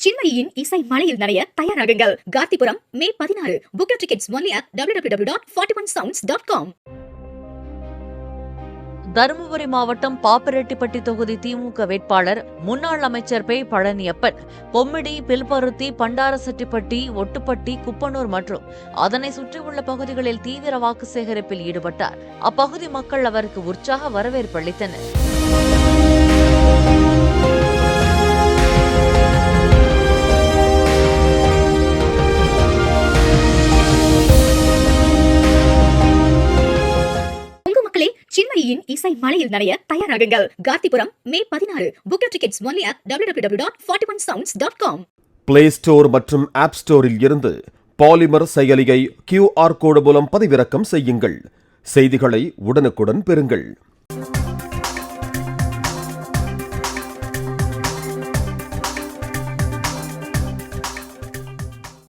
சின்மயியின் இசை மலையில் நனைய தயாராகுங்கள். கார்த்திபுரம் மே 16. Book your tickets only at www.41sounds.com. Dharmapuri மாவட்டம் பாப்பிரெட்டிப்பட்டி தொகுதி திமுக வேட்பாளர் முன்னாள் அமைச்சர் பே. பழனியப்பன் பொம்மிடி, பில்பருத்தி, பண்டாரசெட்டிப்பட்டி, ஒட்டுப்பட்டி, குப்பனூர் மற்றும் அதனை சுற்றியுள்ள பகுதிகளில் தீவிர வாக்கு சேகரிப்பில் ஈடுபட்டார். அப்பகுதி மக்கள் அவருக்கு உற்சாக வரவேற்பு அளித்தனர். சின்மயியின் இசை மலையில் நனைய தயாராகுங்கள். கார்த்திபுரம் மே 16. Book your tickets only at www.41sounds.com. Play store மற்றும் ஆப் ஸ்டோரில் இருந்து பாலிமர் செயலியை QR கோடு மூலம் பதிவிறக்கம் செய்யுங்கள். செய்திகளை உடனுக்குடன் பெறுங்கள்.